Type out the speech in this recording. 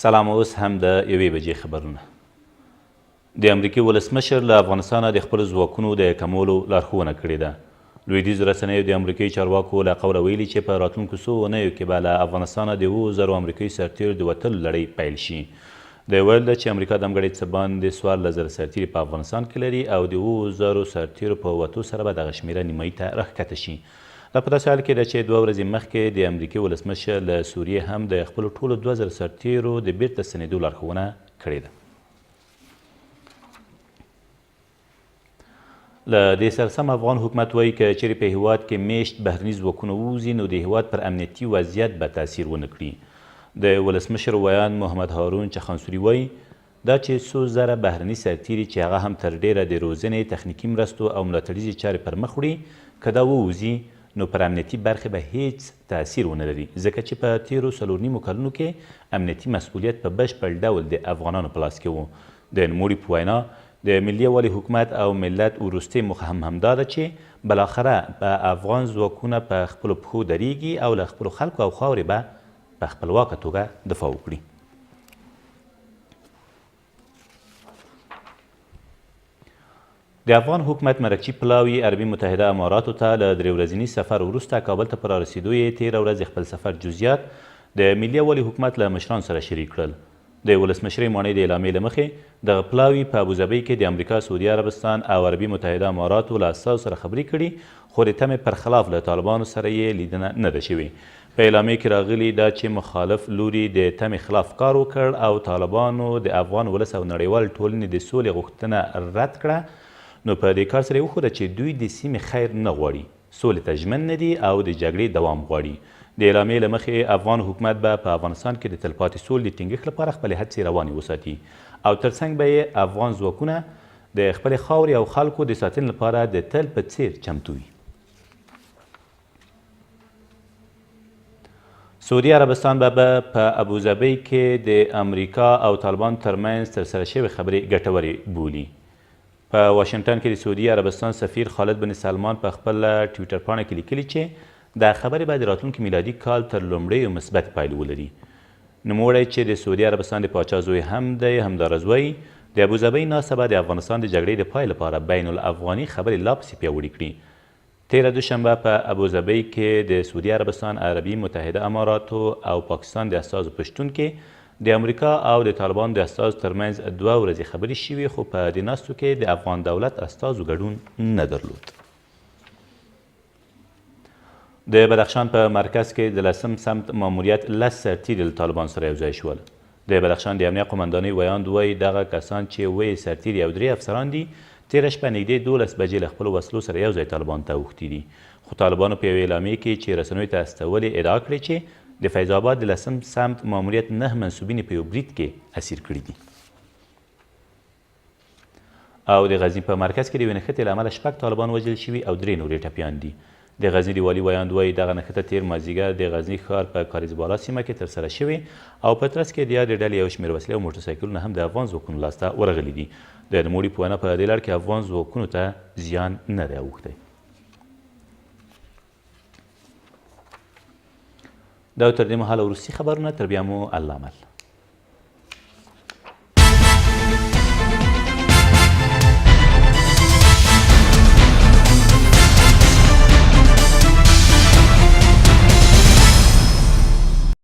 سلام. اوس هم د یوې بجې خبرونه. د امریکې ولسمشر له افغانستانه د خپلو ځواکونو د کمولو لارښوونه کړې ده. لویدیځو رسنیو د امریکې چارواکو له قوله ویلي چې په راتلونکو څو اونیو کې به له افغانستانه د 7,000 امریکایي سرتیرو د وتلو لړۍ پیل شي. د ویل ده چې امریکا د همګړۍ څه باندې 14,000 سرتیري په افغانستان کې لري او د 7,000 سرتیرو په وتو سره به دغه شمېره نیمایي ته راښکته شي. دا په داسې حال کې ده چې 2 ورځې مخکې د امریکې ولسمشر له سوریې هم د خپلو ټولو 2,000 سرتیرو د بیرته ستنېدو لارښوونه کړې ده. له دې سره سم افغان حکومت وایي که چیرې په هیواد کې میشت بهرني ځواکونه ووځي نو د هیواد پر امنیتي وضعیت به تاثیر ونه کړي. د ولسمشر ویان محمد هارون چخانسوري وایي دا چې څو زره بهرني سرتیري چې هغه هم تر ډیره د روزنې تخنیکي مرستو او ملاتړیزې چارې پر مخ وړي که دا ووځي نو پر امنیتي برخې به هیڅ تاثیر ونه لري ځکه چې په تیرو 4.5 کلونو کې امنیتي مسؤلیت په بشپړ ډول د افغانانو په لاس کې و. د نوموړي په وینا د ملي یووالي حکومت او ملت وروستۍ موخه هم همدا ده چې بالاخره به افغان ځواکونه په خپلو پښو درېږي او له خپلو خلکو او خاورې به په خپلواکه توګه دفاع وکړي. د افغان حکومت مرکچي پلاوي عربي متحده اماراتو ته له 3 ورځني سفر وروسته کابل ته په رارسېدو یې تېره ورځ خپل سفر جزئیات د ملي یووالي حکومت له مشرانو سره شریک کړل. د ولسمشرۍ ماڼۍ د اعلامیې له مخې دغه پلاوي په ابوظبي کې د امریکا، سعودي عربستان او عربي متحده اماراتو له استازو سره خبرې کړي خو د تمې پر خلاف له طالبانو سره یې لیدنه نه ده شوې. په اعلامیې کې راغلي ده چې مخالف لوري د تمې خلاف کار وکړ او طالبانو د افغان ولس او نړیوال ټولنې د سولې غوښتنه رد کړه. نو په دې کار سره یې وښوده چې دوی د سیمې خیر نه غواړي، سولې ته ژمن نه دي او د جګړې دوام غواړي. د اعلامیې له مخې افغان حکومت به په افغانستان کې د تلپاتې سولې د ټینګښت لپاره خپلې هڅې روانې وساتي او ترڅنګ به یې افغان ځواکونه د خپلې خاورې او خلکو د ساتنې لپاره د تل په څیر چمتو وي. سعودي عربستان به په ابوظبي کې د امریکا او طالبان ترمنځ ترسره شوې خبرې ګټورې بولي. په واشنګټن کې د سعودي عربستان سفیر خالد بن سلمان په خپله ټویټر پاڼه کې لیکلي چې دا خبرې به د راتلونکي میلادي کال تر لومړیو مثبت پایلې ولري. نوموړی چې د سعودي عربستان د پاچا زوی هم دی همداراز وایي د ابوظبي ناسته به د افغانستان د جګړې د پای لپاره بین الافغاني خبرې لا پسې پیاوړې کړي. تېره دوشنبه په ابوظبي کې د سعودي عربستان، عربي متحده اماراتو او پاکستان د استازو په شتون کې د امریکا او د طالبانو د استازو ترمنځ 2 ورځې خبرې شوې خو په دې ناستو کې د افغان دولت استازو ګډون نه درلود. د بدخشان په مرکز کې د 10 سمت ماموریت 10 سرتیري له طالبانو سره یوځای شول. د بدخشان د امنیه قمندانۍ ویاند وایي دغه کسان چې 7 سرتیري او 3 افسران دي تېره شپه نږدې 12 بجې له خپلو وسلو سره یوځای طالبانو ته اوښتي دي. خو طالبانو په یوې اعلامیې کې چې رسنیو ته استولې ادعا کړې چې د فیض آباد د 10 سمت ماموریت 9 منصوبین په یو برید کې اسیر کړي دي. او د غزني په مرکز کې د یوې نښتې له امله 6 طالبان وژل شوي او 3 نورې ټپیان دي. د غزني د والي ویاند وایي دغه نښته تېر مازدیګر د غزني ښار په کاریز بالا سیمه کې ترسره شوې او په ترڅ کې د یادې ډلې یو شمېر وسلې او موټرسایکلونه هم د افغان ځواکونو لاسته ورغلي دي. د نوموړي په وینا په دې لړ کې افغان ځواکونو ته زیان نه دی اوښتی. دا تر دې مهاله وروستي خبرونه، تر بیا مو الله مل.